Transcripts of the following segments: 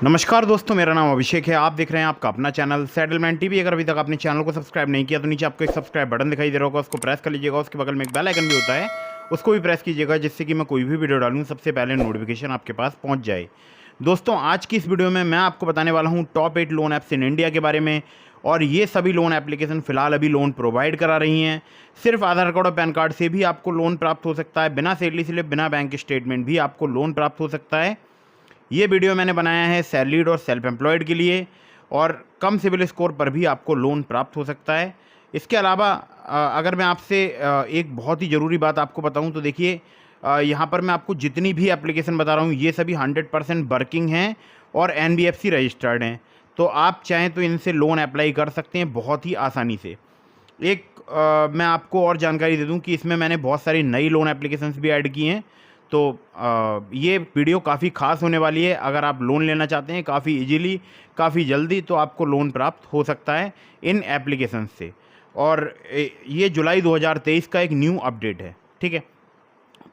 नमस्कार दोस्तों, मेरा नाम अभिषेक है। आप देख रहे हैं आपका अपना चैनल सेटलमेंट टीवी। अगर अभी तक आपने चैनल को सब्सक्राइब नहीं किया तो नीचे आपको एक सब्सक्राइब बटन दिखाई दे रहा होगा, उसको प्रेस कर लीजिएगा। उसके बगल में एक बेल आइकन भी होता है, उसको भी प्रेस कीजिएगा, जिससे कि मैं कोई भी वीडियो डालूँ सबसे पहले नोटिफिकेशन आपके पास पहुँच जाए। दोस्तों, आज की इस वीडियो में मैं आपको बताने वाला हूँ top 8 loan apps in India के बारे में। और ये सभी लोन एप्लीकेशन फ़िलहाल अभी लोन प्रोवाइड करा रही हैं। सिर्फ आधार कार्ड और पैन कार्ड से भी आपको लोन प्राप्त हो सकता है। बिना सैलरी स्लिप, बिना बैंक स्टेटमेंट भी आपको लोन प्राप्त हो सकता है। ये वीडियो मैंने बनाया है सैलरीड और सेल्फ एम्प्लॉयड के लिए, और कम सिबिल स्कोर पर भी आपको लोन प्राप्त हो सकता है। इसके अलावा अगर मैं आपसे एक बहुत ही ज़रूरी बात आपको बताऊं तो देखिए, यहाँ पर मैं आपको जितनी भी एप्लीकेशन बता रहा हूँ ये सभी 100% वर्किंग हैं और NBFC रजिस्टर्ड हैं। तो आप चाहें तो इनसे लोन अप्लाई कर सकते हैं बहुत ही आसानी से। एक मैं आपको और जानकारी दे दूं कि इसमें मैंने बहुत सारी नई लोन एप्लीकेशंस भी ऐड की हैं। तो ये वीडियो काफ़ी खास होने वाली है। अगर आप लोन लेना चाहते हैं काफ़ी इजीली, काफ़ी जल्दी, तो आपको लोन प्राप्त हो सकता है इन एप्लीकेशन से। और ये जुलाई 2023 का एक न्यू अपडेट है, ठीक है।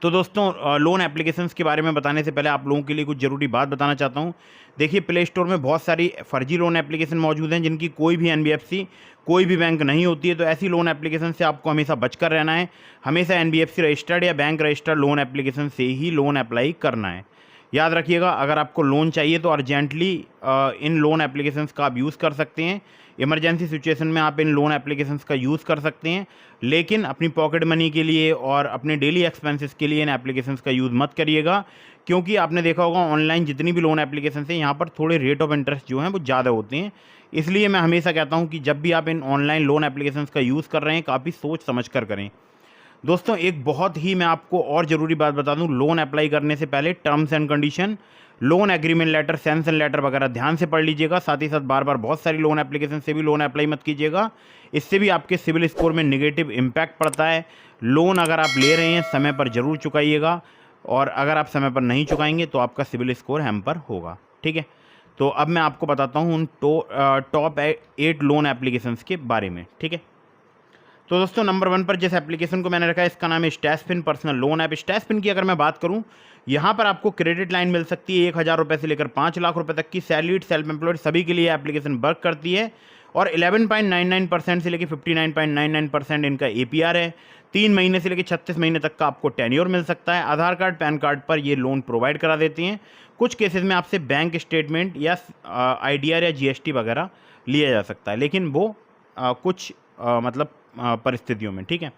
तो दोस्तों, लोन एप्लीकेशंस के बारे में बताने से पहले आप लोगों के लिए कुछ ज़रूरी बात बताना चाहता हूँ। देखिए, प्ले स्टोर में बहुत सारी फर्जी लोन एप्लीकेशन मौजूद हैं जिनकी कोई भी NBFC, कोई भी बैंक नहीं होती है। तो ऐसी लोन एप्लीकेशन से आपको हमेशा बचकर रहना है। हमेशा NBFC रजिस्टर्ड या बैंक रजिस्टर्ड लोन एप्लीकेशन से ही लोन अप्लाई करना है। याद रखिएगा, अगर आपको लोन चाहिए तो अर्जेंटली इन लोन एप्लीकेशंस का आप यूज़ कर सकते हैं। इमरजेंसी सिचुएशन में आप इन लोन एप्लीकेशंस का यूज़ कर सकते हैं, लेकिन अपनी पॉकेट मनी के लिए और अपने डेली एक्सपेंसेस के लिए इन एप्लीकेशंस का यूज़ मत करिएगा। क्योंकि आपने देखा होगा ऑनलाइन जितनी भी लोन एप्लीकेशंस हैं, यहाँ पर थोड़े रेट ऑफ इंटरेस्ट जो हैं वो ज़्यादा होते हैं। इसलिए मैं हमेशा कहता हूँ कि जब भी आप इन ऑनलाइन लोन एप्लीकेशंस का यूज़ कर रहे हैं, काफ़ी सोच समझ कर करें। दोस्तों, एक बहुत ही मैं आपको और ज़रूरी बात बता दूं, लोन अप्लाई करने से पहले terms and condition, loan agreement letter, sanction letter वगैरह ध्यान से पढ़ लीजिएगा। साथ ही साथ बार बार बहुत सारी लोन एप्लीकेशन से भी लोन अप्लाई मत कीजिएगा। इससे भी आपके सिविल स्कोर में नेगेटिव इम्पैक्ट पड़ता है। लोन अगर आप ले रहे हैं समय पर ज़रूर चुकाइएगा, और अगर आप समय पर नहीं चुकाएंगे तो आपका सिविल स्कोर हैम्पर होगा, ठीक है। तो अब मैं आपको बताता हूँ उन टॉप 8 लोन एप्लीकेशंस के बारे में, ठीक है। तो दोस्तों, नंबर 1 पर जिस एप्लीकेशन को मैंने रखा है, इसका नाम है स्टैशपिन पर्सनल लोन ऐप। स्टैशपिन की अगर मैं बात करूं, यहाँ पर आपको क्रेडिट लाइन मिल सकती है 1,000 रुपये से लेकर 5 लाख रुपए तक की। सैलरीड, सेल्फ एम्प्लॉयड सभी के लिए एप्लीकेशन वर्क करती है। और 11.99% से लेकर 59.99% इनका APR है। 3 महीने से लेकर 36 महीने तक का आपको टेन्योर मिल सकता है। आधार कार्ड, पैन कार्ड पर ये लोन प्रोवाइड करा देती हैं। कुछ केसेस में आपसे बैंक स्टेटमेंट या IDR या GST वगैरह लिया जा सकता है, लेकिन वो कुछ मतलब परिस्थितियों में, ठीक है।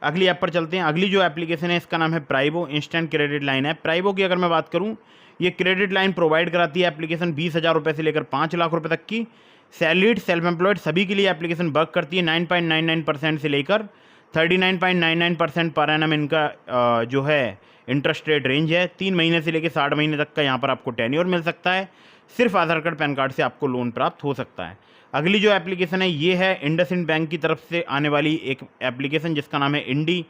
अगली ऐप पर चलते हैं। अगली जो एप्लीकेशन है इसका नाम है प्राइबो, इंस्टेंट क्रेडिट लाइन ऐप। प्राइबो की अगर मैं बात करूं, ये क्रेडिट लाइन प्रोवाइड कराती है एप्लीकेशन 20,000 रुपये से लेकर 5 लाख रुपए तक की। सैलरीड, सेल्फ एम्प्लॉयड सभी के लिए एप्लीकेशन वर्क करती है। 9.99% से लेकर 39.99% पर एनम इनका जो है इंटरेस्ट रेट रेंज है। 3 महीने से लेकर 60 महीने तक का यहाँ पर आपको टेन्योर मिल सकता है। सिर्फ आधार कार्ड, पैन कार्ड से आपको लोन प्राप्त हो सकता है। अगली जो एप्लीकेशन है ये है इंडसइंड बैंक की तरफ से आने वाली एक एप्लीकेशन जिसका नाम है इंडी।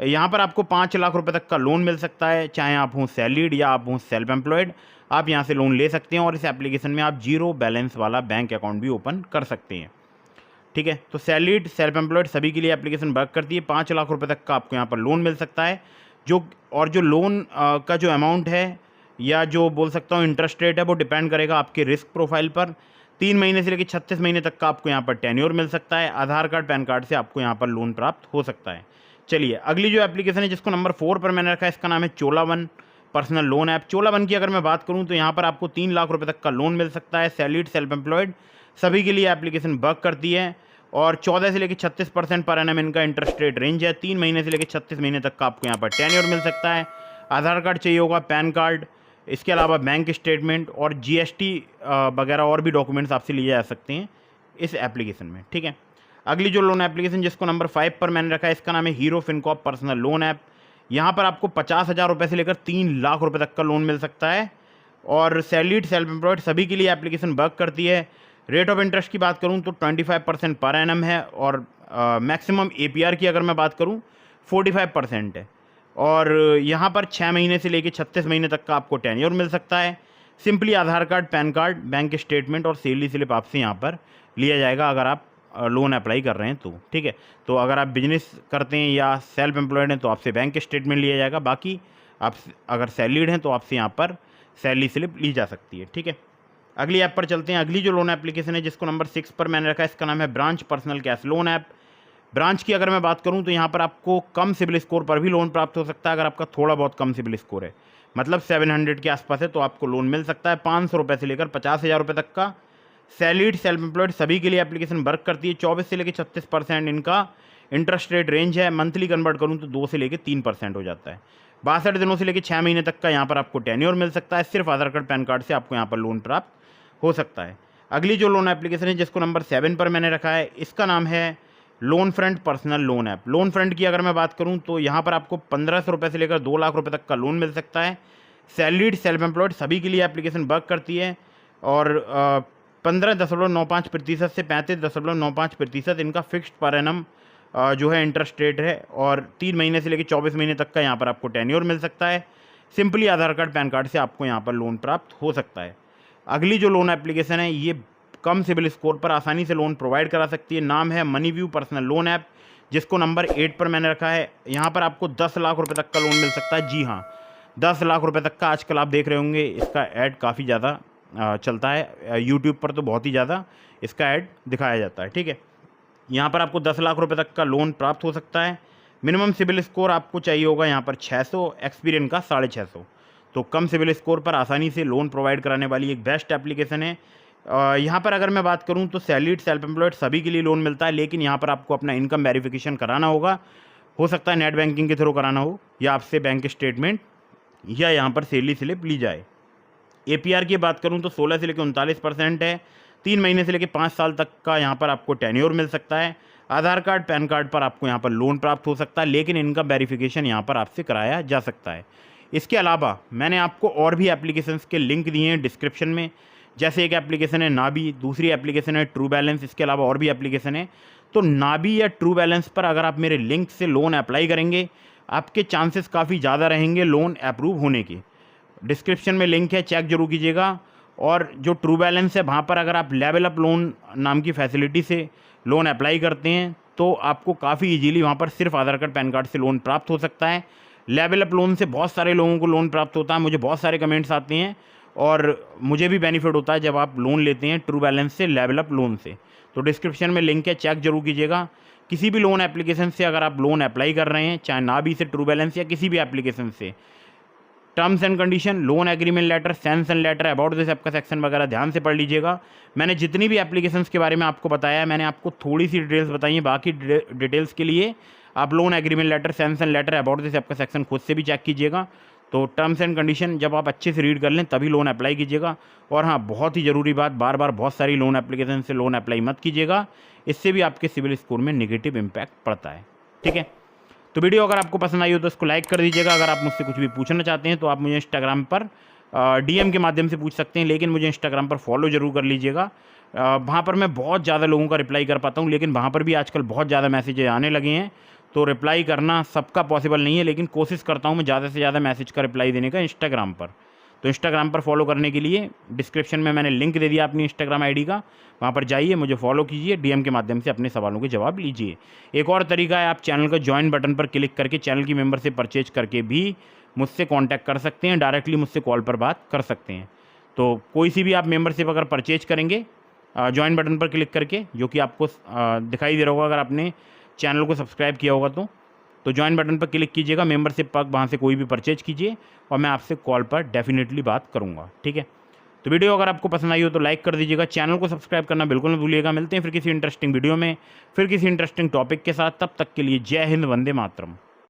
यहाँ पर आपको 5 लाख रुपए तक का लोन मिल सकता है, चाहे आप हों सैलरीड या आप हों सेल्फ एम्प्लॉयड। आप यहाँ से लोन ले सकते हैं, और इस एप्लीकेशन में आप 0 बैलेंस वाला बैंक अकाउंट भी ओपन कर सकते हैं, ठीक है। तो सैलरीड, सेल्फ एम्प्लॉयड सभी के लिए एप्लीकेशन वर्क करती है। 5 लाख रुपए तक का आपको यहाँ पर लोन मिल सकता है। जो लोन का जो अमाउंट है या जो बोल सकता हूँ इंटरेस्ट रेट है, वो डिपेंड करेगा आपके रिस्क प्रोफाइल पर। 3 महीने से लेकर 36 महीने तक का आपको यहाँ पर टेन्योर मिल सकता है। आधार कार्ड, पैन कार्ड से आपको यहाँ पर लोन प्राप्त हो सकता है। चलिए, अगली जो एप्लीकेशन है जिसको नंबर 4 पर मैंने रखा है, इसका नाम है चोलावन पर्सनल लोन ऐप। चोलावन की अगर मैं बात करूँ तो यहाँ पर आपको 3 लाख रुपये तक का लोन मिल सकता है। सैलरीड, सेल्फ एम्प्लॉयड सभी के लिए एप्लीकेशन वर्क करती है। और 14 से लेकर 36% पर एनम इनका इंटरेस्ट रेट रेंज है। 3 महीने से लेकर 36 महीने तक का आपको यहाँ पर टेन्योर मिल सकता है। आधार कार्ड चाहिए होगा, पैन कार्ड, इसके अलावा बैंक स्टेटमेंट और GST वगैरह और भी डॉक्यूमेंट्स आपसे लिए जा सकते हैं इस एप्लीकेशन में, ठीक है। अगली जो लोन एप्लीकेशन जिसको नंबर 5 पर मैंने रखा है, इसका नाम है hero Fincorp personal loan app. यहाँ पर आपको 50,000 रुपये से लेकर 3 लाख रुपये तक का लोन मिल सकता है। और सैलरीड, सेल्फ एम्प्लॉयड सभी के लिए एप्लीकेशन वर्क करती है। रेट ऑफ इंटरेस्ट की बात करूँ तो 25% पर एनम है, और मैक्सिमम APR की अगर मैं बात करूँ 45% है। और यहाँ पर 6 महीने से लेकर 36 महीने तक का आपको टेन्योर मिल सकता है। Simply Aadhaar card, PAN card, bank statement और सैलरी स्लिप आपसे यहाँ पर लिया जाएगा अगर आप लोन अप्लाई कर रहे हैं तो, ठीक है। तो अगर आप बिजनेस करते हैं या सेल्फ एम्प्लॉयड हैं तो आपसे बैंक स्टेटमेंट लिया जाएगा। बाकी आप अगर सैलरीड हैं तो आपसे यहाँ पर सैलरी स्लिप ली जा सकती है, ठीक है। अगली ऐप पर चलते हैं। अगली जो लोन एप्लीकेशन है जिसको नंबर 6 पर मैंने रखा है, इसका नाम है branch personal cash loan app. Branch की अगर मैं बात करूं तो यहाँ पर आपको कम सिबिल स्कोर पर भी लोन प्राप्त हो सकता है। अगर आपका थोड़ा बहुत कम सिबिल स्कोर है, मतलब 700 के आसपास है, तो आपको लोन मिल सकता है 500 रुपये से लेकर 50,000 रुपये तक का। सैलरीड, सेल्फ एम्प्लॉयड सभी के लिए एप्लीकेशन वर्क करती है। 24 से लेकर 36% इनका इंटरेस्ट रेट रेंज है। मंथली कन्वर्ट करूँ तो 2 से लेकर 3% हो जाता है। 62 दिनों से लेकर 6 महीने तक का यहाँ पर आपको टेन्योर मिल सकता है। सिर्फ आधार कार्ड पैन कार्ड से आपको यहाँ पर लोन प्राप्त हो सकता है। अगली जो लोन एप्लीकेशन है जिसको नंबर 7 पर मैंने रखा है, इसका नाम है loan front personal loan app. Loan front की अगर मैं बात करूं तो यहाँ पर आपको 1500 रुपये से लेकर 2 लाख रुपए तक का लोन मिल सकता है। सैलरीड, सेल्फ एम्प्लॉयड सभी के लिए एप्लीकेशन वर्क करती है और 15.95% से 35.95% इनका फिक्स्ड पर एनम जो है इंटरेस्ट रेट है और 3 महीने से लेकर 24 महीने तक का यहाँ पर आपको टेन्योर मिल सकता है। Simply Aadhaar card PAN card से आपको यहाँ पर लोन प्राप्त हो सकता है। अगली जो लोन एप्लीकेशन है ये कम सिबिल स्कोर पर आसानी से लोन प्रोवाइड करा सकती है। नाम है money view personal loan app, जिसको नंबर 8 पर मैंने रखा है। यहाँ पर आपको 10 लाख रुपए तक का लोन मिल सकता है। जी हाँ, 10 लाख रुपए तक का। आजकल आप देख रहे होंगे इसका ऐड काफ़ी ज़्यादा चलता है। यूट्यूब पर तो बहुत ही ज़्यादा इसका ऐड दिखाया जाता है। ठीक है, यहाँ पर आपको 10 लाख रुपये तक का लोन प्राप्त हो सकता है। मिनिमम सिबिल स्कोर आपको चाहिए होगा यहाँ पर 600, एक्सपीरियंस का 650। तो कम सिबिल स्कोर पर आसानी से लोन प्रोवाइड कराने वाली एक बेस्ट एप्लीकेशन है। यहाँ पर अगर मैं बात करूँ तो सैलरीड, सेल्फ एम्प्लॉयड सभी के लिए लोन मिलता है, लेकिन यहाँ पर आपको अपना इनकम वेरिफिकेशन कराना होगा। हो सकता है नेट बैंकिंग के थ्रू कराना हो या आपसे बैंक स्टेटमेंट या यहाँ पर सैलरी स्लिप ली जाए। APR की बात करूँ तो 16 से लेकर 39% है। 3 महीने से लेकर 5 साल तक का यहाँ पर आपको टेन्योर मिल सकता है। आधार कार्ड पैन कार्ड पर आपको यहाँ पर लोन प्राप्त हो सकता है, लेकिन इनकम वेरिफिकेशन यहाँ पर आपसे कराया जा सकता है। इसके अलावा मैंने आपको और भी एप्लीकेशंस के लिंक दिए हैं डिस्क्रिप्शन में। जैसे एक एप्लीकेशन है नाबी, दूसरी एप्लीकेशन है ट्रू बैलेंस, इसके अलावा और भी एप्लीकेशन है। तो नाबी या ट्रू बैलेंस पर अगर आप मेरे लिंक से लोन अप्लाई करेंगे, आपके चांसेस काफ़ी ज़्यादा रहेंगे लोन अप्रूव होने के। डिस्क्रिप्शन में लिंक है, चेक जरूर कीजिएगा। और जो ट्रू बैलेंस है वहाँ पर अगर आप लेवल अप लोन नाम की फैसिलिटी से लोन अप्लाई करते हैं तो आपको काफ़ी इजीली वहाँ पर सिर्फ आधार कार्ड पैन कार्ड से लोन प्राप्त हो सकता है। लेवल अप लोन से बहुत सारे लोगों को लोन प्राप्त होता है। मुझे बहुत सारे कमेंट्स आते हैं और मुझे भी बेनिफिट होता है जब आप लोन लेते हैं ट्रू बैलेंस से, लेवल अप लोन से। तो डिस्क्रिप्शन में लिंक है, चेक जरूर कीजिएगा। किसी भी लोन एप्लीकेशन से अगर आप लोन अप्लाई कर रहे हैं, चाहे नाबी से, ट्रू बैलेंस या किसी भी एप्लीकेशन से, terms and condition, loan agreement letter, sanction letter, about this आपका सेक्शन वगैरह ध्यान से पढ़ लीजिएगा। मैंने जितनी भी एप्लीकेशंस के बारे में आपको बताया है, मैंने आपको थोड़ी सी डिटेल्स बताई हैं। बाकी डिटेल्स के लिए आप loan agreement letter, sanction letter, about this आपका सेक्शन खुद से भी चेक कीजिएगा। तो टर्म्स एंड कंडीशन जब आप अच्छे से रीड कर लें तभी लोन अप्लाई कीजिएगा। और हाँ, बहुत ही ज़रूरी बात, बार बार बहुत सारी लोन एप्लीकेशन से लोन अप्लाई मत कीजिएगा, इससे भी आपके सिविल स्कोर में नेगेटिव इम्पैक्ट पड़ता है। ठीक है, तो वीडियो अगर आपको पसंद आई हो तो इसको लाइक कर दीजिएगा। अगर आप मुझसे कुछ भी पूछना चाहते हैं तो आप मुझे इंस्टाग्राम पर DM के माध्यम से पूछ सकते हैं, लेकिन मुझे इंस्टाग्राम पर फॉलो ज़रूर कर लीजिएगा। वहाँ पर मैं बहुत ज़्यादा लोगों का रिप्लाई कर पाता हूँ, लेकिन वहाँ पर भी आजकल बहुत ज़्यादा मैसेज आने लगे हैं, तो रिप्लाई करना सबका पॉसिबल नहीं है, लेकिन कोशिश करता हूँ मैं ज़्यादा से ज़्यादा मैसेज का रिप्लाई देने का इंस्टाग्राम पर। तो इंस्टाग्राम पर फॉलो करने के लिए डिस्क्रिप्शन में मैंने लिंक दे दिया अपनी इंस्टाग्राम ID का, वहाँ पर जाइए, मुझे फॉलो कीजिए, DM के माध्यम से अपने सवालों के जवाब लीजिए। एक और तरीका है, आप चैनल का ज्वाइन बटन पर क्लिक करके चैनल की मेंबरशिप परचेज करके भी मुझसे कांटेक्ट कर सकते हैं, डायरेक्टली मुझसे कॉल पर बात कर सकते हैं। तो कोई सी भी आप मेंबरशिप अगर परचेज करेंगे ज्वाइन बटन पर क्लिक करके, जो कि आपको दिखाई दे रहा होगा अगर आपने चैनल को सब्सक्राइब किया होगा तो ज्वाइन बटन पर क्लिक कीजिएगा, मेंबरशिप पैक वहाँ से कोई भी परचेज कीजिए और मैं आपसे कॉल पर डेफिनेटली बात करूँगा। ठीक है, तो वीडियो अगर आपको पसंद आई हो तो लाइक कर दीजिएगा, चैनल को सब्सक्राइब करना बिल्कुल न भूलिएगा। मिलते हैं फिर किसी इंटरेस्टिंग वीडियो में, फिर किसी इंटरेस्टिंग टॉपिक के साथ। तब तक के लिए जय हिंद, वंदे मातरम।